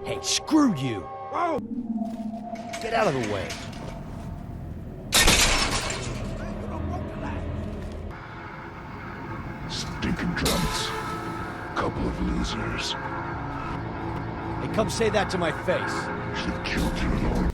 Hey, screw you! Oh! Get out of the way. Stinking drunks. Couple of losers. Hey, come say that to my face. Should've killed you alone.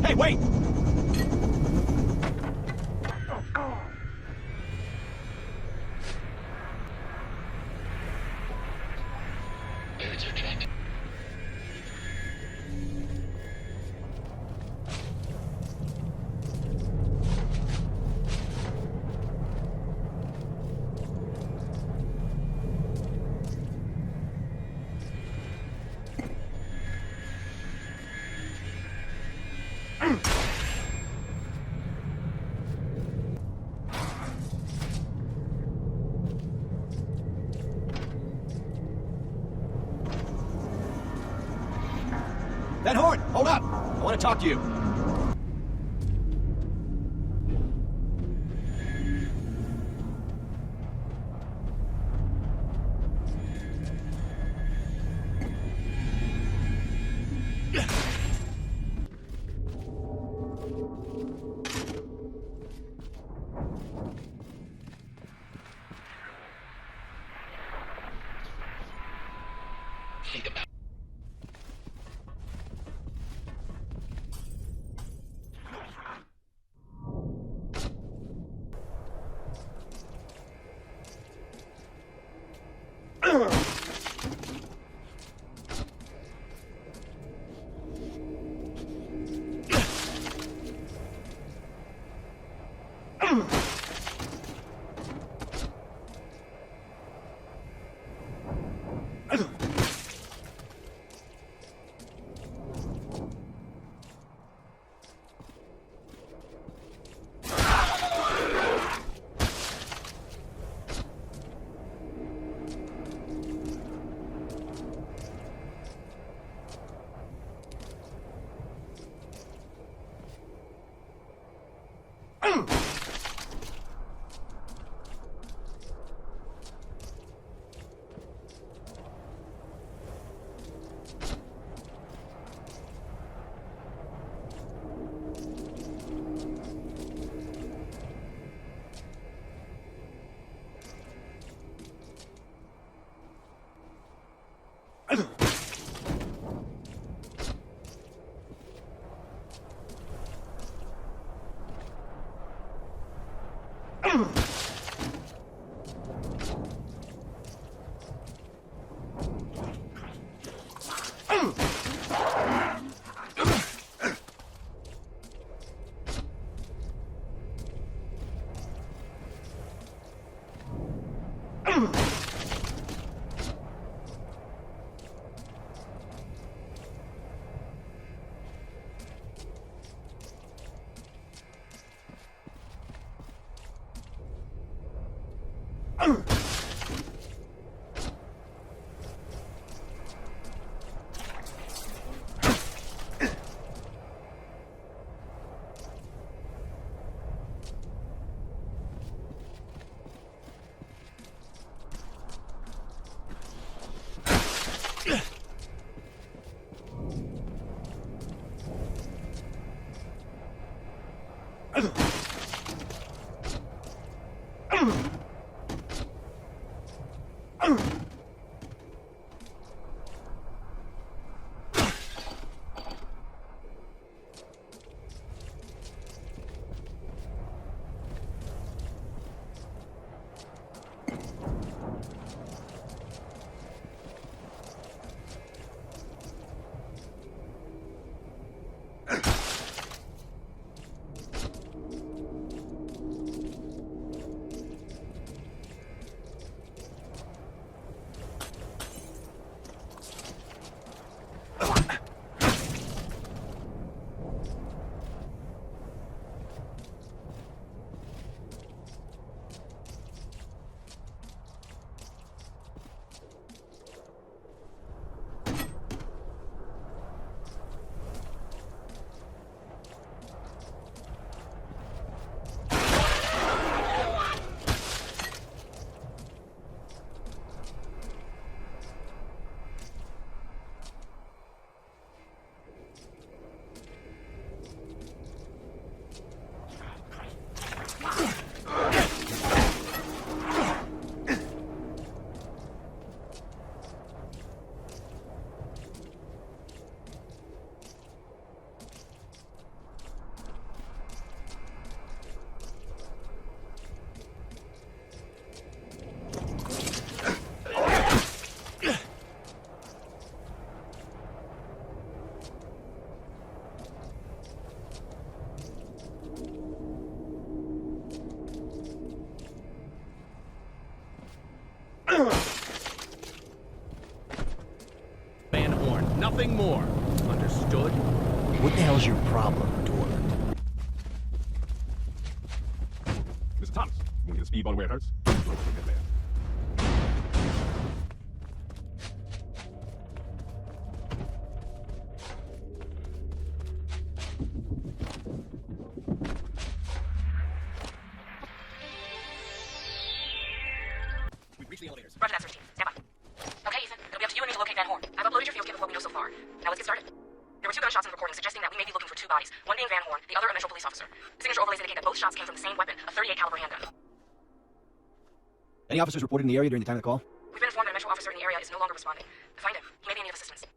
Hey, wait! That horn! Hold up! I want to talk to you. Think about Van Horn, nothing more. Understood? What the hell's your problem, Dorland? Mr. Thomas, you want to get a speedball where it hurts? Go take that bath. We've reached the elevators. Roger that, search team. Stand by. Okay, Ethan. It'll be up to you and me to locate Van Horn. I've uploaded your field kit with what we know so far. Now let's get started. There were 2 gunshots in the recording suggesting that we may be looking for 2 bodies, one being Van Horn, the other a Metro police officer. Signature overlays indicate that both shots came from the same weapon, a .38 caliber handgun. Any officers reported in the area during the time of the call? We've been informed that a Metro officer in the area is no longer responding. Find him. He may be in need of assistance.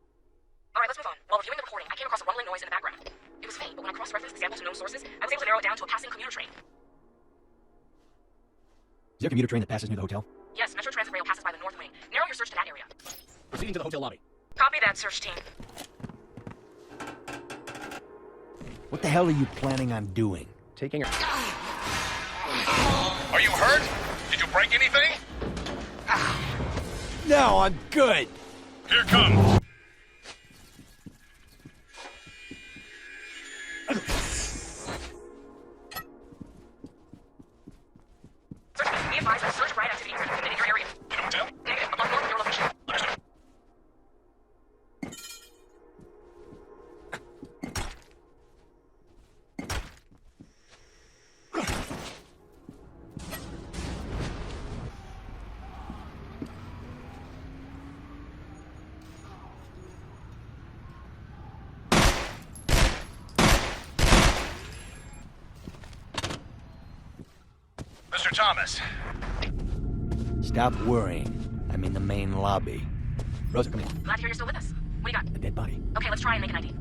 Alright, let's move on. While reviewing the recording, I came across a rumbling noise in the background. It was faint, but when I cross-referenced the sample to known sources, I was able to narrow it down to a passing commuter train. Is there a commuter train that passes near the hotel? Yes, Metro Transit Rail passes by the north wing. Narrow your search to that area. Proceeding to the hotel lobby. Copy that, search team. What the hell are you planning on doing? Taking her. Are you hurt? Did you break anything? No, I'm good. Here comes. Search team, be advised that search of riot activity is continuing in your area. In a hotel? Negative, above north of your location. Understood. Mr. Thomas. Stop worrying. I'm in the main lobby. Rosa, come here. Glad to hear you're still with us. What do you got? A dead body. Okay, let's try and make an ID.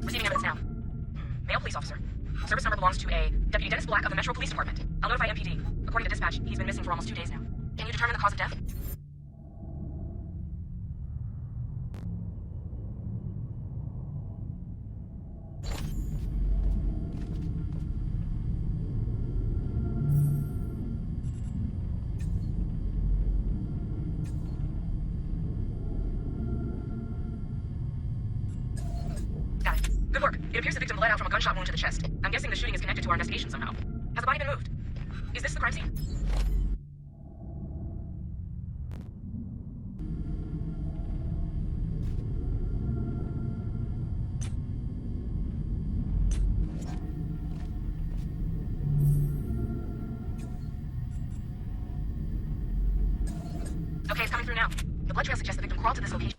Receiving evidence now. Male police officer. Service number belongs to a Deputy Dennis Black of the Metro Police Department. I'll notify MPD. According to dispatch, he's been missing for almost 2 days now. Can you determine the cause of death? Got it. Good work. It appears the victim bled out from a gunshot wound to the chest. I'm guessing the shooting is connected to our investigation somehow. Has the body been moved? Is this the crime scene? Okay, it's coming through now. The blood trail suggests the victim crawled to this location.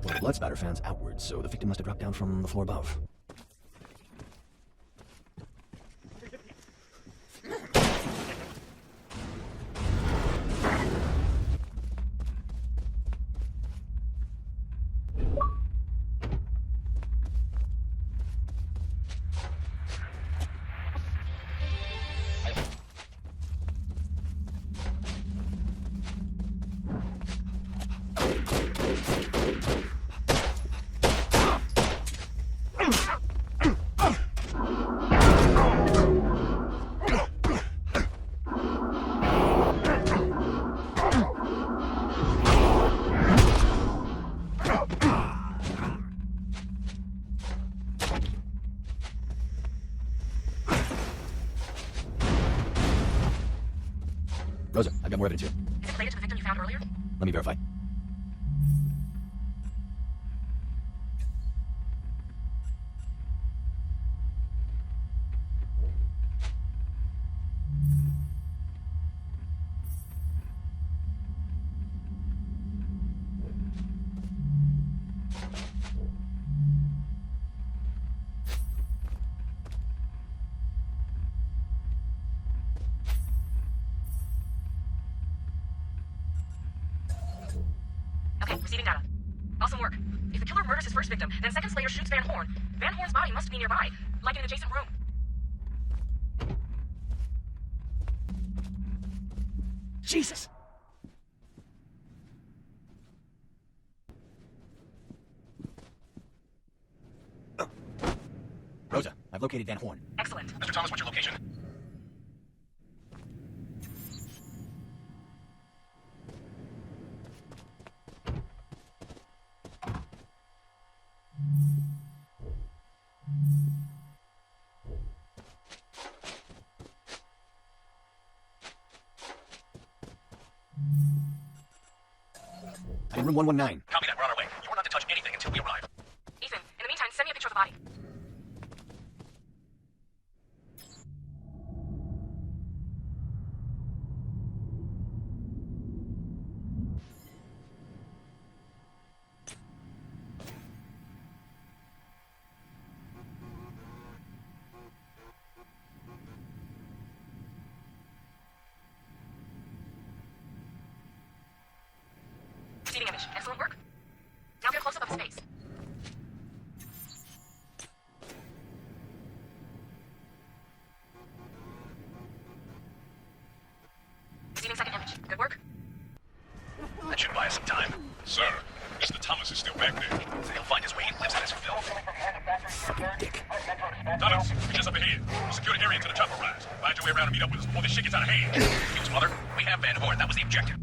Well, the blood spatter fans outwards, so the victim must have dropped down from the floor above. Rosa, I've got more evidence here. Is it related to the victim you found earlier? Let me verify. Okay, receiving data. Awesome work. If the killer murders his first victim, then seconds later shoots Van Horn, Van Horn's body must be nearby, like in an adjacent room. Jesus! Rosa, I've located Van Horn. Excellent. Mr. Thomas, what's your location? I'm in room 119. Copy that. We're on our way. You are not to touch anything until we arrive. Ethan, in the meantime, send me a picture of the body. Receiving image. Excellent work. Now get a close-up of his face. Receiving second image. Good work. That should buy us some time. Sir, Mr. Thomas is still back there. He'll find his way. He lives in this filth. Fucking dick. Thomas, we're just up ahead. Secure the area until the chopper arrives. Find your way around and meet up with us before this shit gets out of hand. Excuse, mother. We have Van Horn. That was the objective.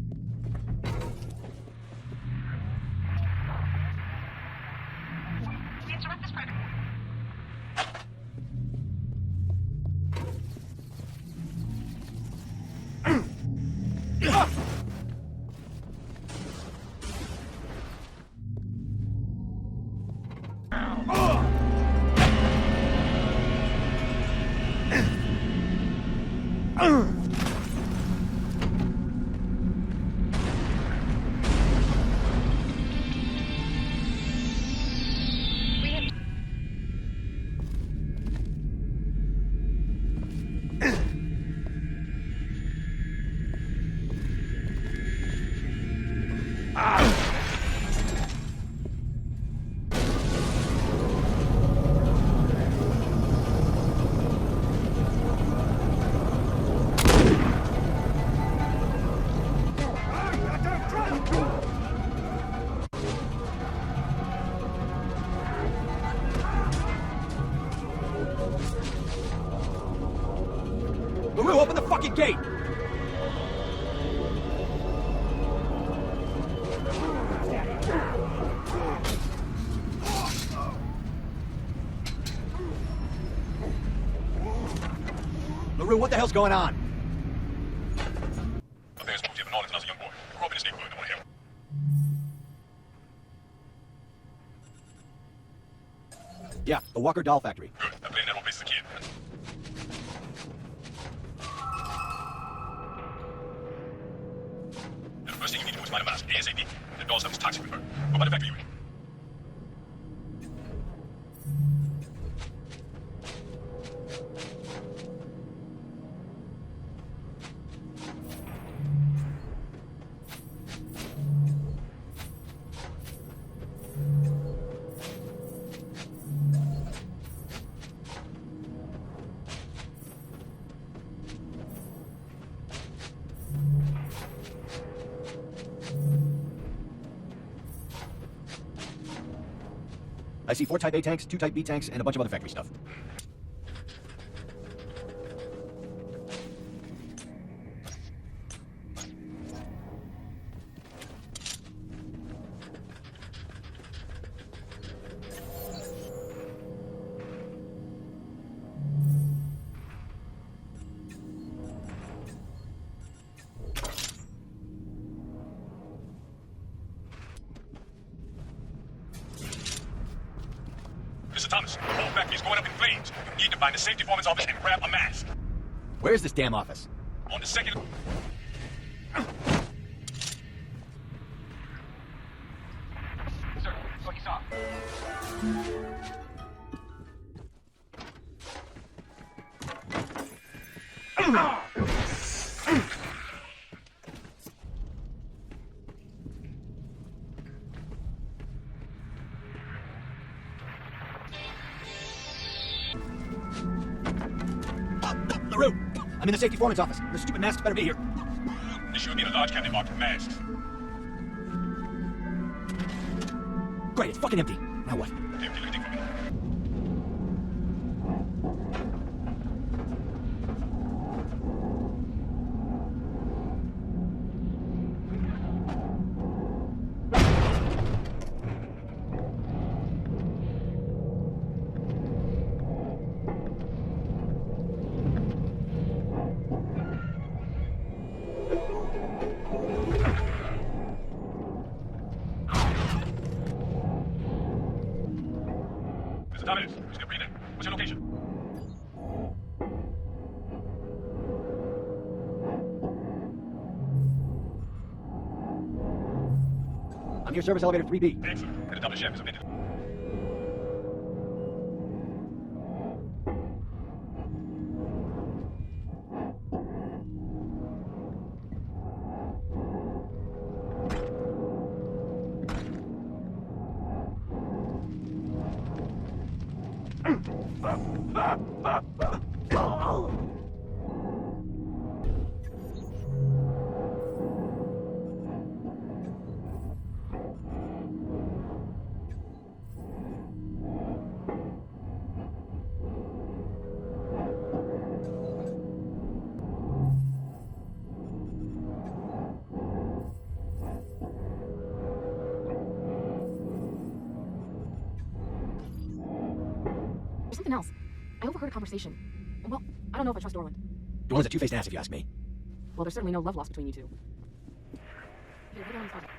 LaRue, open the fucking gate! LaRue, what the hell's going on? My parents moved here from Northern when I was a young boy. Grew up in this neighborhood. I want to help. Yeah, the Walker Doll Factory. Good. I played in that old place as a kid. Now, the first thing you need to do is find a mask, ASAP. That doll stuff is toxic with her. What about the factory you in? I see 4 Type A tanks, 2 Type B tanks, and a bunch of other factory stuff. Thomas, the whole factory is going up in flames. You need to find the safety foreman's office and grab a mask. Where's this damn office? On the second... Sir, what you saw? LaRue! I'm in the safety foreman's office. The stupid masks better be here. There should be a large cabinet marked with masks. Great, it's fucking empty. Now what? Empty, anything for me. Mr. Thomas, you still breathing? What's your location? I'm near service elevator 3B. Excellent. And the double chef is omitted. There's something else. I overheard a conversation. Well, I don't know if I trust Dorland. Dorland's a two-faced ass if you ask me. Well, there's certainly no love lost between you two. Here, go down and find it.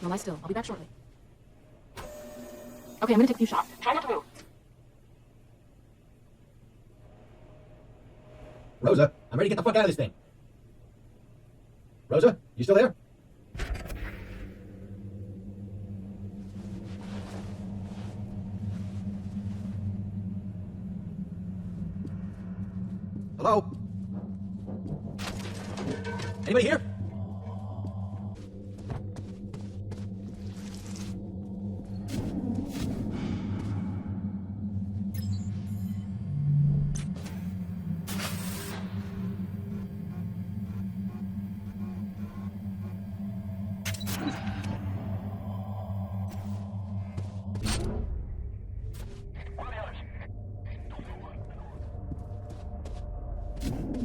No, lie still. I'll be back shortly. Okay, I'm gonna take a few shots. Try not to move. Rosa, I'm ready to get the fuck out of this thing. Rosa, you still there? Hello? Anybody here?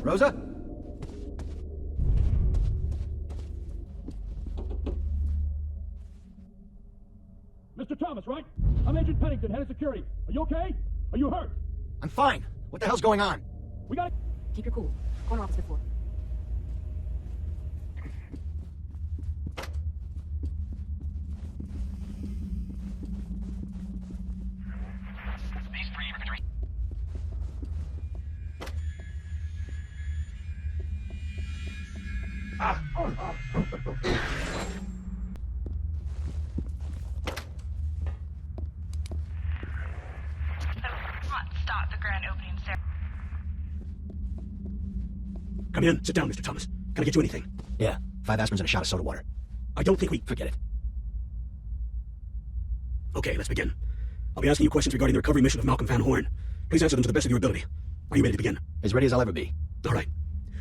Rosa? Mr. Thomas, right? I'm Agent Pennington, head of security. Are you okay? Are you hurt? I'm fine. What the hell's going on? We got it. Keep your cool. Corner office fifth floor. These three refrigerators. Stop the grand opening ceremony. Come in. Sit down, Mr. Thomas. Can I get you anything? Yeah, 5 aspirins and a shot of soda water. I don't think we... Forget it. Okay, let's begin. I'll be asking you questions regarding the recovery mission of Malcolm Van Horn. Please answer them to the best of your ability. Are you ready to begin? As ready as I'll ever be. All right.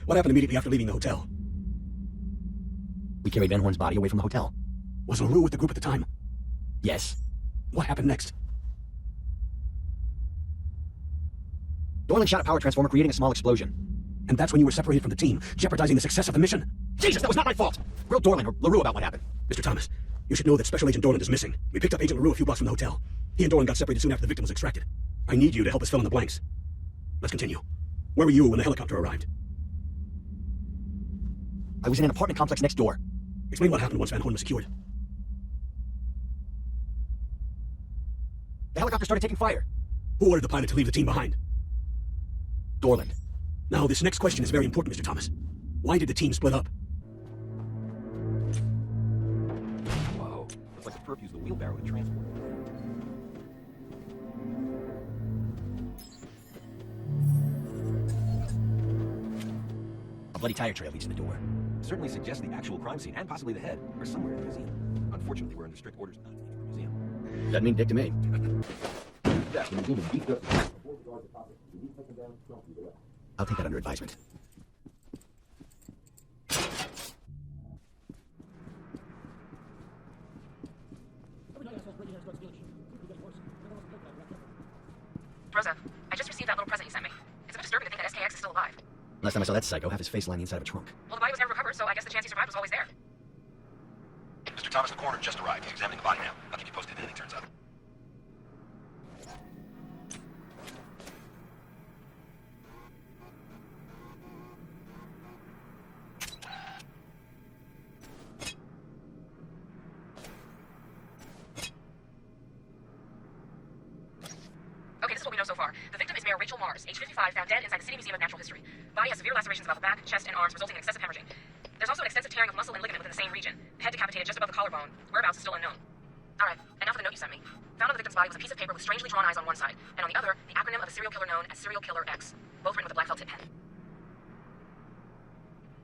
What happened immediately after leaving the hotel? We carried Van Horn's body away from the hotel. Was LaRue with the group at the time? Yes. What happened next? Dorland shot a power transformer, creating a small explosion. And that's when you were separated from the team, jeopardizing the success of the mission? Jesus, that was not my fault! Grill Dorland or LaRue about what happened. Mr. Thomas, you should know that Special Agent Dorland is missing. We picked up Agent LaRue a few blocks from the hotel. He and Dorland got separated soon after the victim was extracted. I need you to help us fill in the blanks. Let's continue. Where were you when the helicopter arrived? I was in an apartment complex next door. Explain what happened once Van Horn was secured. The helicopter started taking fire. Who ordered the pilot to leave the team behind? Dorland. Now, this next question is very important, Mr. Thomas. Why did the team split up? Whoa. Looks like the perp used the wheelbarrow to transport. A bloody tire trail leads to the door. Certainly suggests the actual crime scene and possibly the head are somewhere in the museum. Unfortunately, we're under strict orders not to enter the museum. Doesn't mean dick to me. I'll take that under advisement. Rosa, I just received that little present you sent me. It's a bit disturbing to think that SKX is still alive. Last time I saw that psycho, half his face lying inside of a trunk. Well, the body was never recovered, so I guess the chance he survived was always there. Mr. Thomas, the coroner just arrived. He's examining the body now. I'll keep you posted if anything turns up. Okay, this is what we know so far. The victim is Mayor Rachel Mars, age 55, found dead inside the City Museum of Natural History. Body has severe lacerations above the back, chest, and arms, resulting in excessive hemorrhaging. There's also an extensive tearing of muscle and ligament within the same region. Head decapitated just above the collarbone. Whereabouts is still unknown. Alright, and now for the note you sent me. Found on the victim's body was a piece of paper with strangely drawn eyes on one side, and on the other, the acronym of a serial killer known as Serial Killer X. Both written with a black felt tip pen.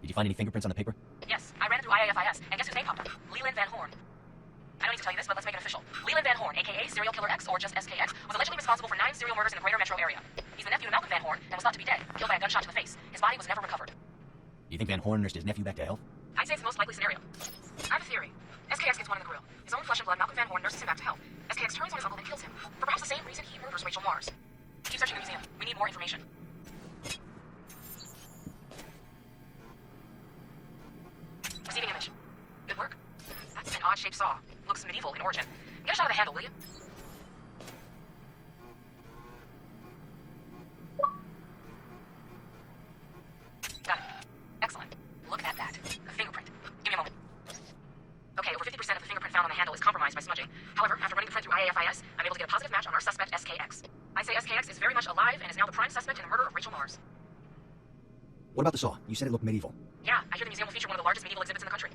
Did you find any fingerprints on the paper? Yes, I ran it through IAFIS, and guess whose name popped up? Leland Van Horn. I don't need to tell you this, but let's make it official. Leland Van Horn, aka Serial Killer X, or just SKX, was allegedly responsible for 9 serial murders in the greater metro area. He's the nephew of Malcolm Van Horn, and was thought to be dead, killed by a gunshot to the face. His body was never recovered. Do you think Van Horn nursed his nephew back to health? I'd say it's the most likely scenario. I have a theory. SKX gets one in the grill. His own flesh and blood, Malcolm Van Horn, nurses him back to health. SKX turns on his uncle and kills him, for perhaps the same reason he murders Rachel Mars. Keep searching the museum. We need more information. Receiving image. Good work. That's an odd-shaped saw. Looks medieval in origin. Get a shot of the handle, will you? Got it. Excellent. Look at that. A fingerprint. Give me a moment. Okay, over 50% of the fingerprint found on the handle is compromised by smudging. However, after running the print through IAFIS, I'm able to get a positive match on our suspect, SKX. I say SKX is very much alive and is now the prime suspect in the murder of Rachel Mars. What about the saw? You said it looked medieval. Yeah, I hear the museum will feature one of the largest medieval exhibits in the country.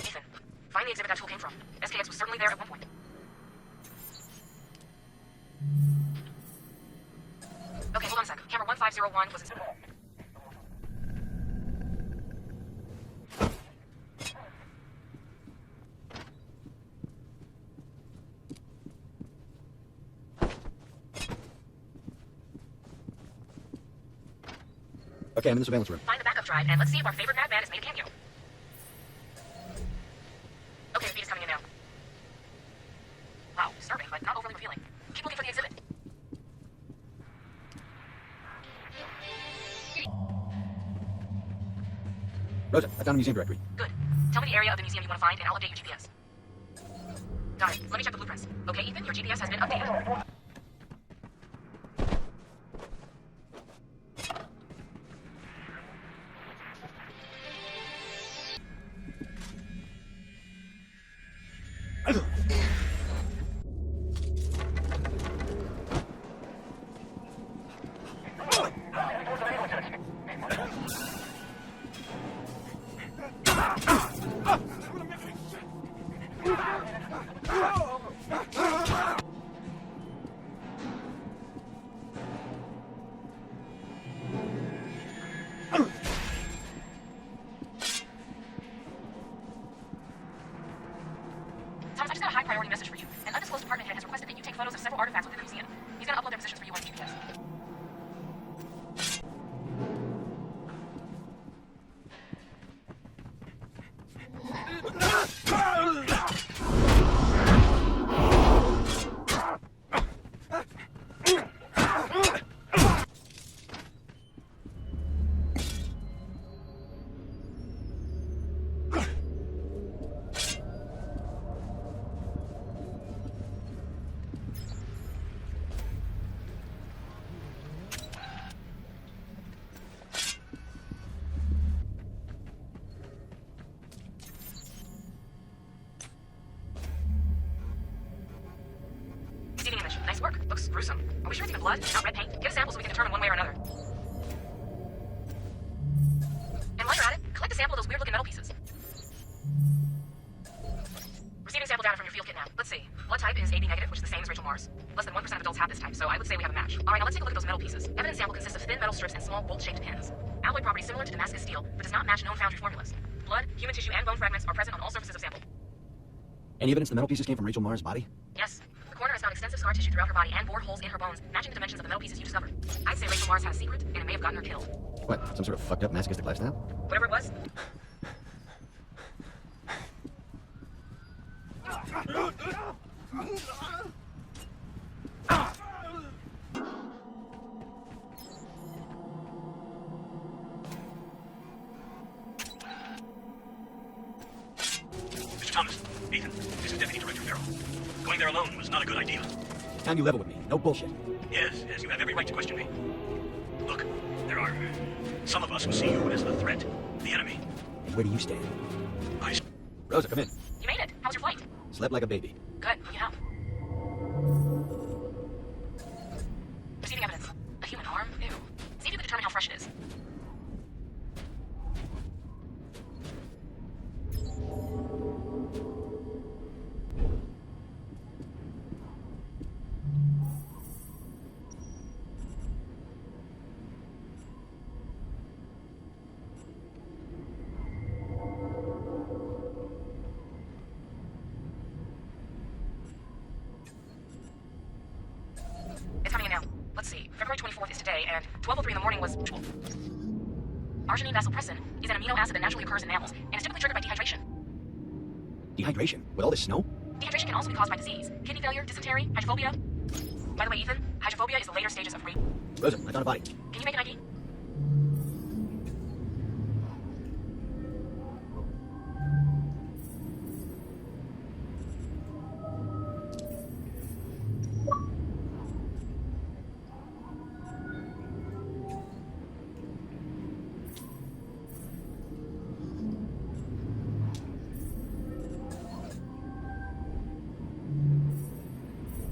Ethan, find the exhibit that tool came from. SKX was certainly there at one point. Okay, hold on a sec. Camera 1501 was in... Okay, I'm in the surveillance room. Find the backup drive, and let's see if our favorite madman has made a cameo. Okay, the feed is coming in now. Wow, disturbing, but not overly revealing. Keep looking for the exhibit. Rosa, I found a museum directory. Good. Tell me the area of the museum you want to find, and I'll update your GPS. Got it. Let me check the blueprints. Okay, Ethan, your GPS has been updated. Thomas, I just got a high-priority message for you. An undisclosed department head has requested that you take photos of several artifacts within the museum. He's going to upload their positions for you on his GPS. gruesome. Are we sure it's even blood, not red paint? Get a sample so we can determine one way or another. And while you're at it, collect a sample of those weird-looking metal pieces. Receiving sample data from your field kit now. Let's see. Blood type is AB negative, which is the same as Rachel Mars. Less than 1% of adults have this type, so I would say we have a match. Alright, now let's take a look at those metal pieces. Evidence sample consists of thin metal strips and small bolt-shaped pins. Alloy properties similar to Damascus steel, but does not match known foundry formulas. Blood, human tissue, and bone fragments are present on all surfaces of sample. Any evidence the metal pieces came from Rachel Mars' body? Yes. The coroner has found extensive scar tissue throughout her body and bored holes in her bones, matching the dimensions of the metal pieces you discovered. I'd say Rachel Mars had a secret, and it may have gotten her killed. What, some sort of fucked up masochistic lifestyle? Whatever it was. Mr. Thomas, Ethan, this is Deputy Director Farrell. Going there alone was not a good idea. Time you level with me. No bullshit. Yes, you have every right to question me. Look, there are some of us who see you as the threat, the enemy. And where do you stand? I... Rosa, come in. You made it. How was your flight? Slept like a baby. Good. Who you have? Receiving evidence. A human arm? Ew. See if you can determine how fresh it is. It's coming in now. Let's see. February 24th is today, and 12:03 in the morning was... Arginine vasopressin is an amino acid that naturally occurs in mammals, and is typically triggered by dehydration. Dehydration? With all this snow? Dehydration can also be caused by disease, kidney failure, dysentery, hydrophobia. By the way, Ethan, hydrophobia is the later stages of rape. Rosa, I found a body. Can you make an ID?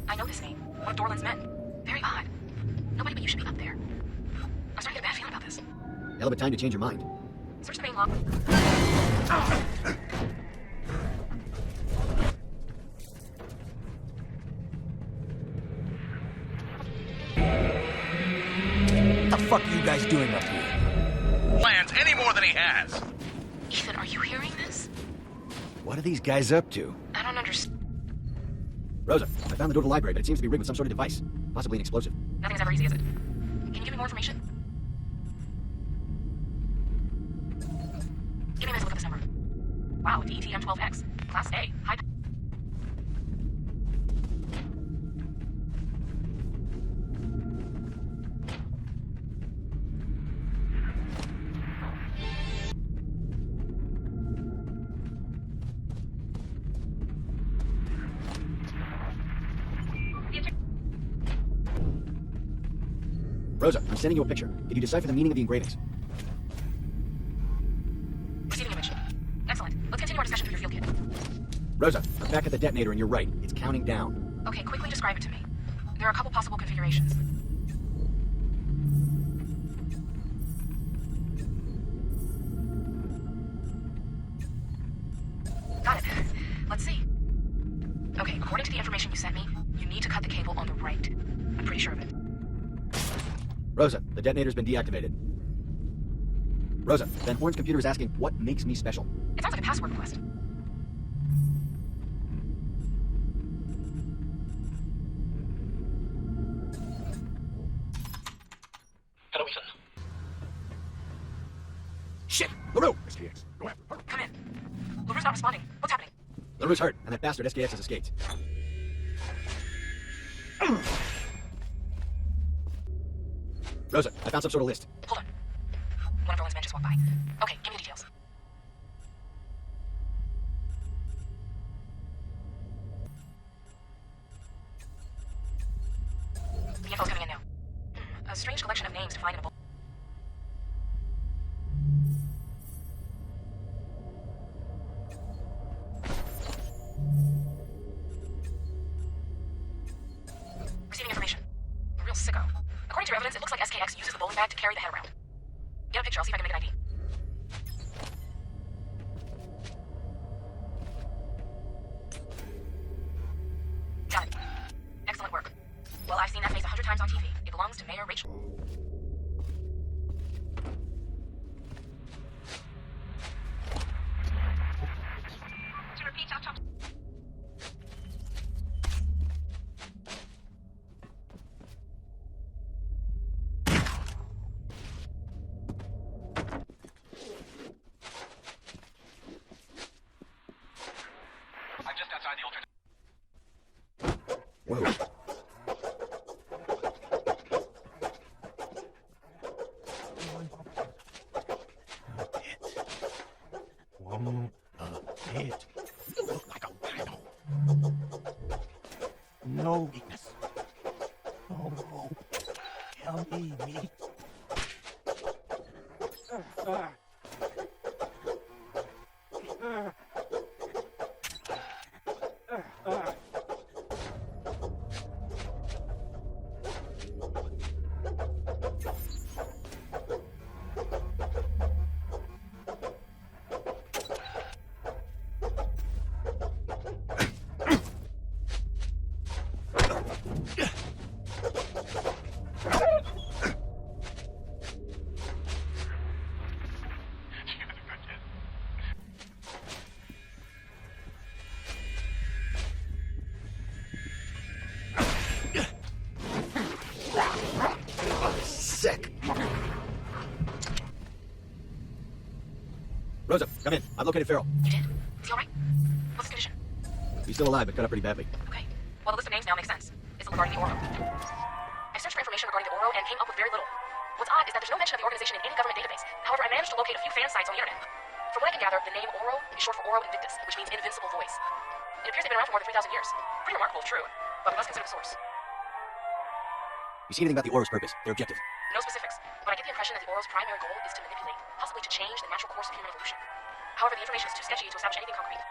I know this name. One of Dorland's men. Very odd. Nobody but you should be up there. I'm starting to get a bad feeling about this. Hell of a time to change your mind. Search the main log. What the fuck are you guys doing up here? Plans any more than he has. Ethan, are you hearing this? What are these guys up to? I don't understand. Rosa, I found the door to the library, but it seems to be rigged with some sort of device. Possibly an explosive. Nothing's ever easy, is it? Can you give me more information? Give me a nice look at this number. Wow, DETM12X. Class A. High... Rosa, I'm sending you a picture. Did you decipher the meaning of the engravings? Receiving image. Excellent. Let's continue our discussion through your field kit. Rosa, I'm back at the detonator and you're right. It's counting down. Okay, quickly describe it to me. There are a couple possible configurations. Got it. Let's see. Okay, according to the information you sent me, you need to cut the cable on the right. I'm pretty sure of it. Rosa, the detonator's been deactivated. Rosa, Van Horn's computer is asking, what makes me special? It sounds like a password request. Hello, Ethan. Shit! LaRue! SKX, go after her. Come in. LaRue's not responding. What's happening? LaRue's hurt, and that bastard SKX has escaped. Rosa, I found some sort of list. Hold on. One of Roland's men just walked by. Okay, give me the details. The info's coming in now. A strange collection of names to find in a book. Receiving information. SKX uses the bowling bag to carry the head around. Get a picture, I'll see if I can make an ID. Got it. Excellent work. Well, I've seen that face 100 times on TV. It belongs to Mayor Rachel. To repeat, I'll talk. I'm just outside the alternate. Whoa. It. You look like a rhino. No weakness. No hope. Tell me. Sick. Rosa, come in. I've located Farrell. You did? Is he alright? What's his condition? He's still alive, but cut up pretty badly. Okay. Well, the list of names now makes sense. It's regarding the Oro. I searched for information regarding the Oro and came up with very little. What's odd is that there's no mention of the organization in any government database. However, I managed to locate a few fan sites on the internet. From what I can gather, the name Oro is short for Oro Invictus, which means invincible voice. It appears they've been around for more than 3,000 years. Pretty remarkable if true, but we must consider the source. You see anything about the Oro's purpose, their objective? No specifics, but I get the impression that the Oro's primary goal is to manipulate, possibly to change the natural course of human evolution. However, the information is too sketchy to establish anything concrete.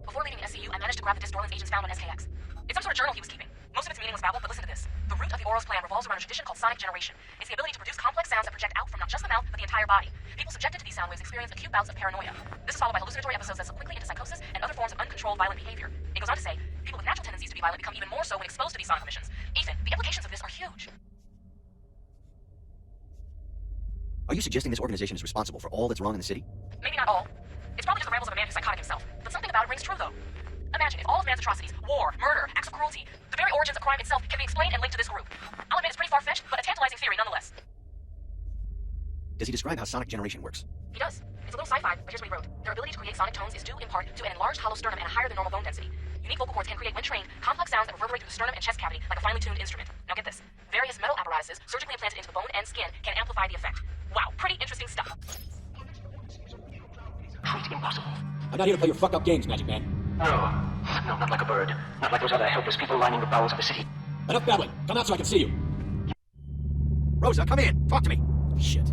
Before leaving the SCU, I managed to grab the disc Dorland's agents found on SKX. It's some sort of journal he was keeping. Most of its meaning was babbled, but listen to this. The root of the Oro's plan revolves around a tradition called Sonic Generation. It's the ability to produce complex sounds that project out from not just the mouth, but the entire body. People subjected to these sound waves experience acute bouts of paranoia. This is followed by hallucinatory episodes that slip quickly into psychosis and other forms of uncontrolled violent behavior. It goes on to say, people with natural tendencies to be violent become even more so when exposed to these sonic emissions. Ethan, the implications of this are huge. Are you suggesting this organization is responsible for all that's wrong in the city? Maybe not all. It's probably just the rambles of a man who's psychotic himself. But something about it rings true, though. Imagine if all of man's atrocities, war, murder, acts of cruelty, the very origins of crime itself can be explained and linked to this group. I'll admit it's pretty far-fetched, but a tantalizing theory nonetheless. Does he describe how Sonic Generation works? He does. It's a little sci-fi, but here's what he wrote. Their ability to create sonic tones is due in part to an enlarged hollow sternum and a higher than normal bone density. Unique vocal cords can create, when trained, complex sounds that reverberate through the sternum and chest cavity like a finely tuned instrument. Now get this. Various metal apparatuses, surgically implanted into the bone and skin, can amplify the effect. Wow, pretty interesting stuff. How is it impossible? I'm not here to play your fucked up games, Magic Man. No, not like a bird. Not like those other helpless people lining the bowels of the city. Enough babbling. Come out so I can see you. Rosa, come in. Talk to me. Shit.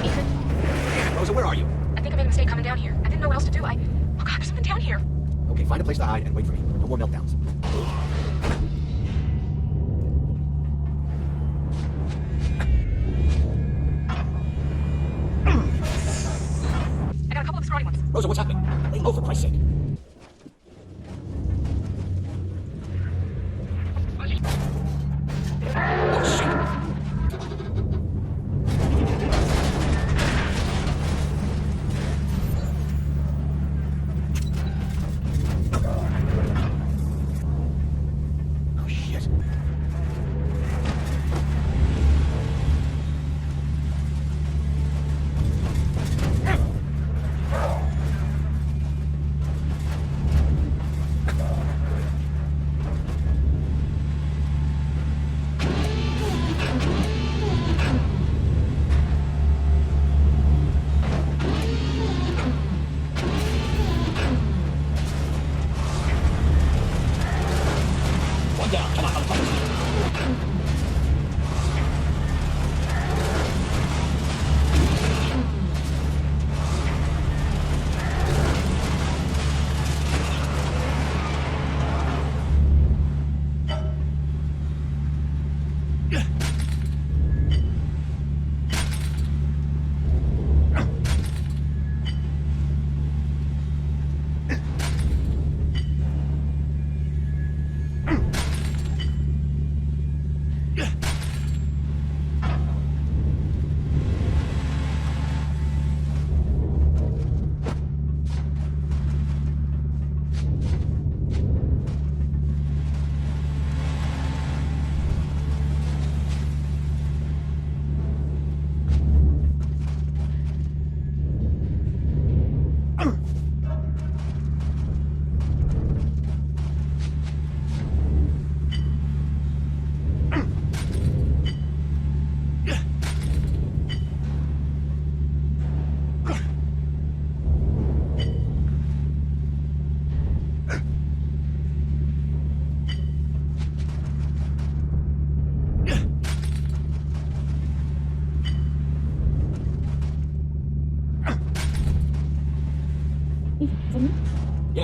Ethan? Rosa, where are you? I think I made a mistake coming down here. I didn't know what else to do. Oh god, there's something down here. Okay, find a place to hide and wait for me. No more meltdowns. I got a couple of the scrawny ones. Rosa, what's happening? Lay low, for Christ's sake. Oh, shit. Oh, shit.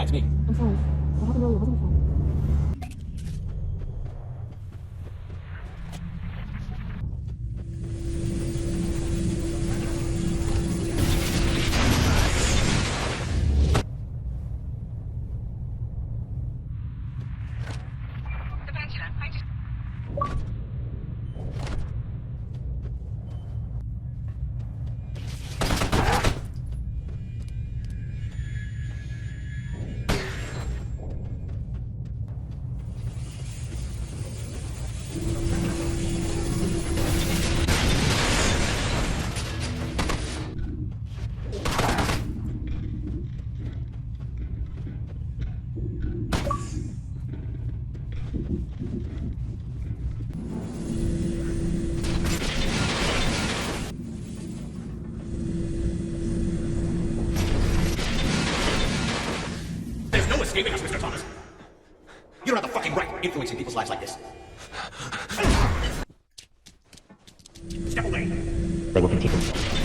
it's me. I'm sorry. What happened earlier wasn't fun. The peninsula. I just... There's no escaping us, Mr. Thomas. You don't have the fucking right influencing people's lives like this. Step away. They will continue.